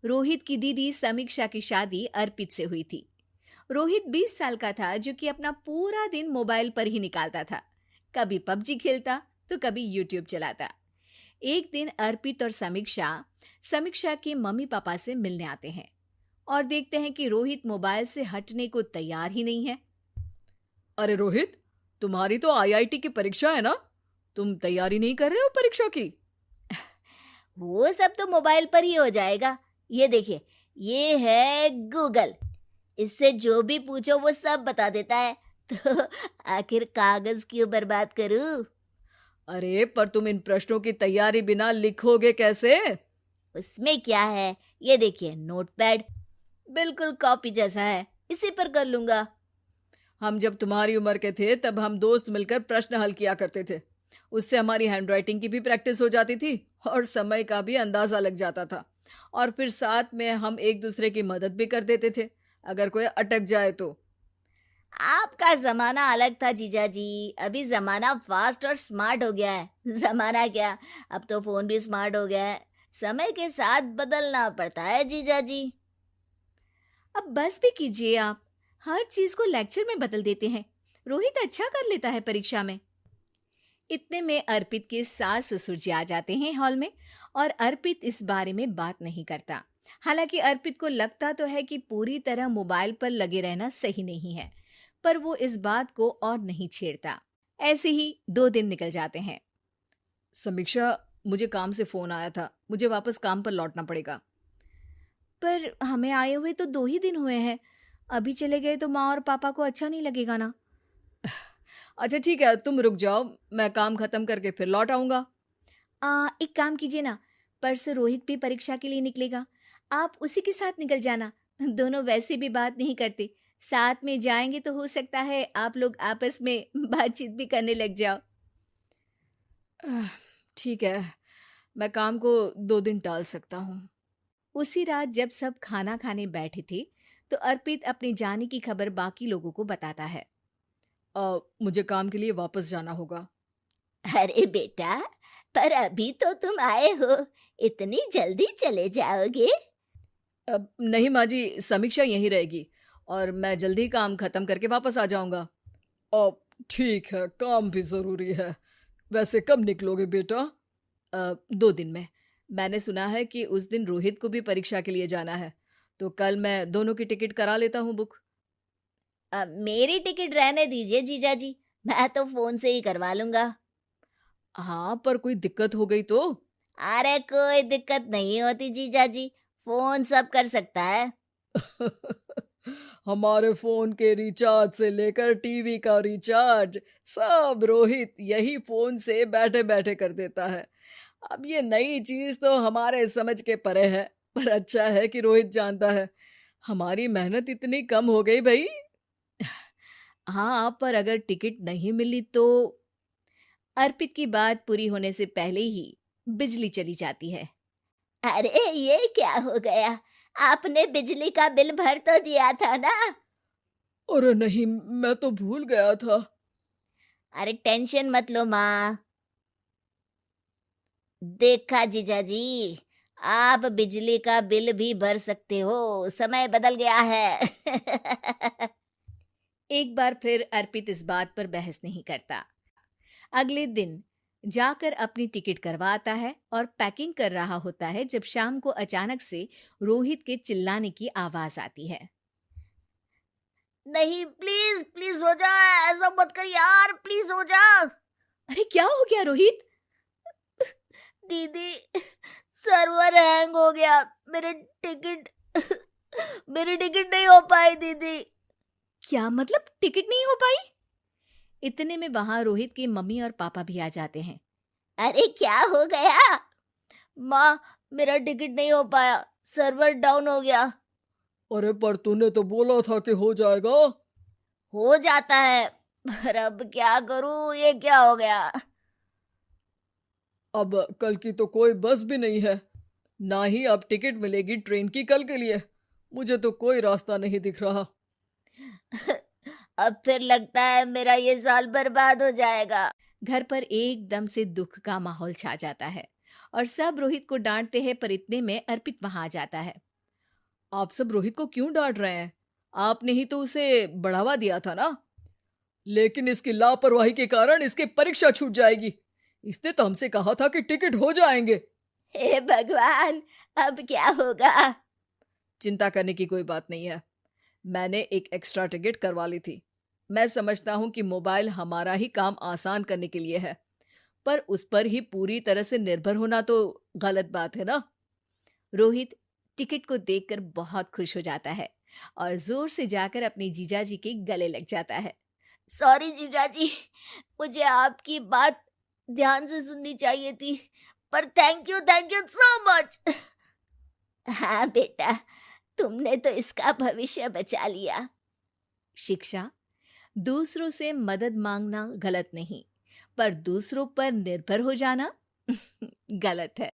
रोहित की दीदी समीक्षा की शादी अर्पित से हुई थी। रोहित 20 साल का था, जो कि अपना पूरा दिन मोबाइल पर ही निकालता था। कभी पबजी खेलता तो कभी यूट्यूब चलाता। एक दिन अर्पित और समीक्षा समीक्षा के मम्मी पापा से मिलने आते हैं और देखते हैं कि रोहित मोबाइल से हटने को तैयार ही नहीं है। अरे रोहित, तुम्हारी तो आईआईटी की परीक्षा है ना? तुम तैयारी नहीं कर रहे हो परीक्षा की? वो सब तो मोबाइल पर ही हो जाएगा। ये देखिए, ये है गूगल। इससे जो भी पूछो वो सब बता देता है। तो आखिर कागज क्यों बर्बाद करूं? अरे पर तुम इन प्रश्नों की तैयारी बिना लिखोगे कैसे? उसमें क्या है, ये देखिए नोटपैड, बिल्कुल कॉपी जैसा है, इसी पर कर लूंगा। हम जब तुम्हारी उम्र के थे तब हम दोस्त मिलकर प्रश्न हल किया करते थे। उससे हमारी हैंडराइटिंग की भी प्रैक्टिस हो जाती थी और समय का भी अंदाजा लग जाता था। और फिर साथ में हम एक दूसरे की मदद भी कर देते थे अगर कोई अटक जाए तो। आपका जमाना अलग था जीजा जी। अभी जमाना फास्ट और स्मार्ट हो गया है। जमाना क्या, अब तो फोन भी स्मार्ट हो गया है। समय के साथ बदलना पड़ता है जीजा जी। अब बस भी कीजिए आप। हर चीज को लेक्चर में बदल देते हैं। रोहित अच्छा कर लेता है परीक्षा में। इतने में अर्पित के सास ससुर जी आ जाते हैं हॉल में, और अर्पित इस बारे में बात नहीं करता। हालांकि अर्पित को लगता तो है कि पूरी तरह मोबाइल पर लगे रहना सही नहीं है, पर वो इस बात को और नहीं छेड़ता। ऐसे ही 2 दिन निकल जाते हैं। समीक्षा, मुझे काम से फोन आया था, मुझे वापस काम पर लौटना पड़ेगा। पर हमें आए हुए तो 2 ही दिन हुए हैं। अभी चले गए तो माँ और पापा को अच्छा नहीं लगेगा ना। अच्छा ठीक है, तुम रुक जाओ, मैं काम खत्म करके फिर लौट आऊंगा। एक काम कीजिए ना, परसों रोहित भी परीक्षा के लिए निकलेगा। आप उसी के साथ निकल जाना। दोनों वैसे भी बात नहीं करते। साथ में जाएंगे तो हो सकता है आप लोग आपस में बातचीत भी करने लग जाओ। आह, ठीक है, मैं काम को 2 दिन टाल सकता हूँ। उसी रात जब सब खाना खाने बैठे थे, तो अर्पित अपने जाने की खबर बाकी लोगों को बताता है। मुझे काम के लिए वापस जाना होगा। अरे बेटा, पर अभी तो तुम आए हो, इतनी जल्दी चले जाओगे? नहीं माँ जी, समीक्षा यहीं रहेगी और मैं जल्दी काम खत्म करके वापस आ जाऊंगा। अब ठीक है, काम भी जरूरी है। वैसे कब निकलोगे बेटा? 2 दिन में। मैंने सुना है कि उस दिन रोहित को भी परीक्षा के लिए जाना है, तो कल मैं दोनों की टिकट करा लेता हूँ बुक। मेरी टिकट रहने दीजिए जीजा जी, मैं तो फोन से ही करवा लूंगा। हाँ, पर कोई दिक्कत हो गई तो? अरे कोई दिक्कत नहीं होती जीजा जी, फोन सब कर सकता है। हमारे फोन के रिचार्ज से लेकर टीवी का रिचार्ज सब रोहित यही फोन से बैठे बैठे कर देता है। अब ये नई चीज तो हमारे समझ के परे है, पर अच्छा है कि रोहित जानता है। हमारी मेहनत इतनी कम हो गई भाई। हाँ, पर अगर टिकट नहीं मिली तो? अर्पित की बात पूरी होने से पहले ही बिजली चली जाती है। अरे ये क्या हो गया, आपने बिजली का बिल भर तो दिया था ना? अरे नहीं, मैं तो भूल गया था। अरे टेंशन मत लो माँ। देखा जीजा जी, आप बिजली का बिल भी भर सकते हो, समय बदल गया है। एक बार फिर अर्पित इस बात पर बहस नहीं करता। अगले दिन जाकर अपनी टिकट करवाता है और पैकिंग कर रहा होता है, जब शाम को अचानक से रोहित के चिल्लाने की आवाज आती है। नहीं, प्लीज प्लीज हो जा, ऐसा मत कर यार, प्लीज हो जा। अरे क्या हो गया रोहित? दीदी, सर्वर हैंग हो गया, मेरे टिकट मेरी टिकट नहीं हो पाई दीदी। क्या मतलब टिकट नहीं हो पाई? इतने में वहां रोहित के मम्मी और पापा भी आ जाते हैं। अरे क्या हो गया? माँ, मेरा टिकट नहीं हो पाया, सर्वर डाउन हो गया। अरे पर तूने तो बोला था कि हो जाएगा। हो जाता है, पर अब क्या करूं, ये क्या हो गया? अब कल की तो कोई बस भी नहीं है, ना ही अब टिकट मिलेगी ट्रेन की कल के लिए। मुझे तो कोई रास्ता नहीं दिख रहा। अब फिर लगता है मेरा ये साल बर्बाद हो जाएगा। घर पर एकदम से दुख का माहौल छा जाता है और सब रोहित को डांटते हैं, पर इतने में अर्पित वहां आ जाता है। आप सब रोहित को क्यों डांट रहे हैं? आपने ही तो उसे बढ़ावा दिया था ना। लेकिन इसकी लापरवाही के कारण इसकी परीक्षा छूट जाएगी। इसने तो हमसे कहा था कि टिकट हो जाएंगे। हे भगवान, अब क्या होगा? चिंता करने की कोई बात नहीं है। मैंने एक एक्स्ट्रा टिकट करवा ली थी। मैं समझता हूँ कि मोबाइल हमारा ही काम आसान करने के लिए है, पर उस पर ही पूरी तरह से निर्भर होना तो गलत बात है ना। रोहित टिकट को देखकर बहुत खुश हो जाता है और जोर से जाकर अपने जीजाजी के गले लग जाता है। सॉरी जीजाजी, मुझे आपकी बात ध्यान से सुननी चाहिए थी, पर थैंक यू सो मच। हाँ बेटा, तुमने तो इसका भविष्य बचा लिया। शिक्षा, दूसरों से मदद मांगना गलत नहीं, पर दूसरों पर निर्भर हो जाना गलत है।